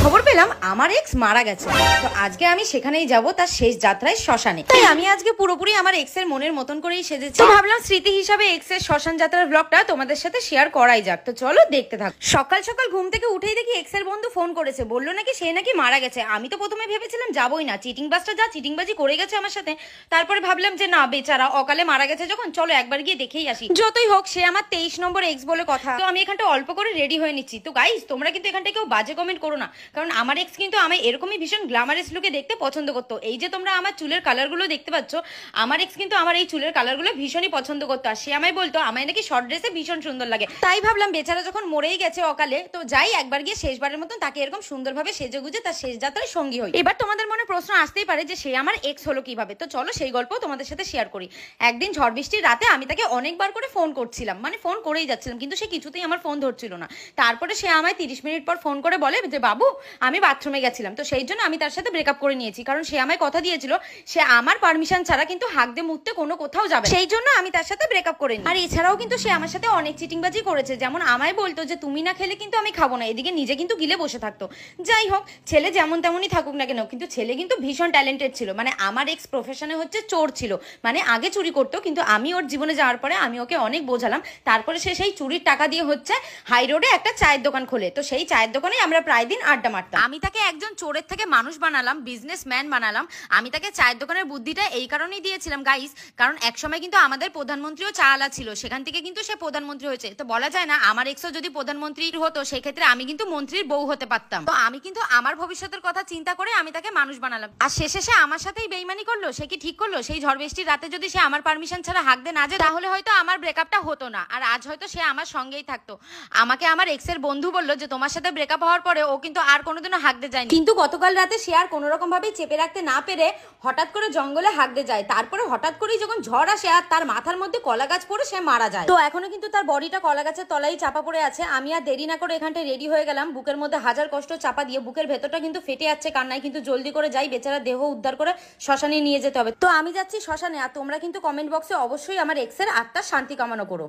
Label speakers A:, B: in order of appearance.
A: খবর পেলাম আমার এক্স মারা গেছে। তো আজকে আমি সেখানেই যাব, তার শেষ যাত্রায় শ্মশানে। তাই আমি আজকে পুরোপুরি আমার এক্স এর মনের মতন করেই সেজেছি। ভাবলাম স্মৃতি হিসাবে এক্স এর শ্মশান যাত্রার ব্লগটা তোমাদের সাথে শেয়ার করাই যাক। তো চলো দেখতে থাক। সকাল সকাল ঘুম থেকে উঠেই দেখি এক্স এর বন্ধু ফোন করেছে, বললো নাকি সে নাকি মারা গেছে। আমি তো প্রথমে ভেবেছিলাম যাবোই না, চিটিং বাসটা যা চিটিংবাজি করে গেছে আমার সাথে। তারপরে ভাবলাম যে না, বেচারা অকালে মারা গেছে যখন, চলো একবার গিয়ে দেখেই আসি। যতই হোক সে আমার 23 নম্বর এক্স বলে কথা। তো আমি এখানটা অল্প করে রেডি হয়ে নিচ্ছি। তো গাইস, তোমরা কিন্তু এখানটা কেউ বাজে কমেন্ট করো না, কারণ আমার এক্স কিন্তু আমি এরকমই ভীষণ গ্ল্যামারাস লুকে দেখতে পছন্দ করতো। এই যে তোমরা আমার চুলের কালারগুলো দেখতে পাচ্ছ, আমার এক্স কিন্তু আমার এই চুলের কালারগুলো ভীষণই পছন্দ করতো। আর সে আমায় বলতো আমায় নাকি শর্ট ড্রেসে ভীষণ সুন্দর লাগে। তাই ভাবলাম বেচারা যখন মরেই গেছে অকালে, তো যাই একবার গিয়ে শেষবারের মতন তাকে এরকম সুন্দরভাবে সেজে গুজে তার শেষ যাত্রায় সঙ্গী হই। এবার তোমাদের মনে প্রশ্ন আসতেই পারে যে সে আমার এক্স হলো কিভাবে। তো চলো সেই গল্প তোমাদের সাথে শেয়ার করি। একদিন ঝড় বৃষ্টির রাতে আমি তাকে অনেকবার করে ফোন করছিলাম, মানে ফোন করেই যাচ্ছিলাম, কিন্তু সে কিছুতেই আমার ফোন ধরছিল না। তারপরে সে আমায় 30 মিনিট পর ফোন করে বলে যে বাবু আমি বাথরুমে গেছিলাম। তো সেই জন্য আমি তার সাথে ব্রেকআপ করে নিয়েছি, কারণ সে আমায় কথা দিয়েছিল সে আমার পারমিশন ছাড়া কিন্তু হাঁক দিয়ে মুততে কোনো কোথাও যাবে। সেই জন্য আমি তার সাথে ব্রেকআপ করে নিই। আর এছাড়াও কিন্তু সে আমার সাথে অনেক চিটিংবাজি করেছে, যেমন আমায় বলতো যে তুমি না খেলে কিন্তু আমি খাবো না, এদিকে নিজে কিন্তু গিলে বসে থাকতো। যাই হোক, ছেলে যেমন তেমনই থাকুক না কেন, কিন্তু ছেলে কিন্তু ভীষণ ট্যালেন্টেড ছিল। মানে আমার এক্স প্রফেশনে হচ্ছে চোর ছিল, মানে আগে চুরি করতো, কিন্তু আমি ওর জীবনে যাওয়ার পরে আমি ওকে অনেক বোঝালাম। তারপরে সে সেই চুরির টাকা দিয়ে হচ্ছে হাই রোডে একটা চায়ের দোকান খোলে। তো সেই চায়ের দোকানে আমরা প্রায় দিন আড্ডা মারতাম। আমি তাকে একজন চোরের থেকে মানুষ বানালাম, বিজনেসম্যান বানালাম। আমি তাকে চায়ের দোকানের বুদ্ধিটা এই কারণেই দিয়েছিলাম গাইস, কারণ একসময় কিন্তু আমাদের প্রধানমন্ত্রীও চা আলা ছিল, সেখান থেকে কিন্তু সে প্রধানমন্ত্রী হয়েছে। তো বলা যায় না আমার এক্সও যদি প্রধানমন্ত্রী হতো সেক্ষেত্রে আমি কিন্তু মন্ত্রীর বউ হতে পারতাম। তো আমি কিন্তু আমার ভবিষ্যতের কথা চিন্তা করে আমি তাকে মানুষ বানালাম। আর শেষে সে আমার সাথেই বেইমানি করলো। সে কি ঠিক করলো? সেই ঝড় বৃষ্টির রাতে যদি সে আমার পারমিশন ছাড়া হাঁক দে না যায়, তাহলে হয়তো আমার ব্রেকআপটা হতো না, আর আজ হয়তো সে আমার সঙ্গেই থাকতো। আমাকে আমার এক্স এর বন্ধু বললো যে তোমার সাথে ব্রেকআপ হওয়ার পরে ও কিন্তু আর কোনোদিনও হাঁক দে যায়নি, কিন্তু গতকাল রাতে সে আর কোনো রকম ভাবে চেপে রাখতে না পেরে হঠাৎ করে জঙ্গলে হাঁকতে যায়। তারপরে হঠাৎ করেই যখন ঝড় আসে আর তার মাথার মধ্যে কলা গাছ পড়ে সে মারা যায়। তো এখনো কিন্তু তার বডিটা কলা গাছের তলায় চাপা পড়ে আছে। আমি আর দেরি না করে এখানটায় রেডি হয়ে গেলাম, বুকের মধ্যে হাজার কষ্ট চাপা দিয়ে। বুকের ভেতরটা কিন্তু ফেটে যাচ্ছে কান্নায়, কিন্তু জলদি করে যাই, বেচারা দেহ উদ্ধার করে শ্মশানে নিয়ে যেতে হবে। তো আমি যাচ্ছি শ্মশানে, আর তোমরা কিন্তু কমেন্ট বক্সে অবশ্যই আমার এক্স এর আত্মার শান্তি কামনা করো।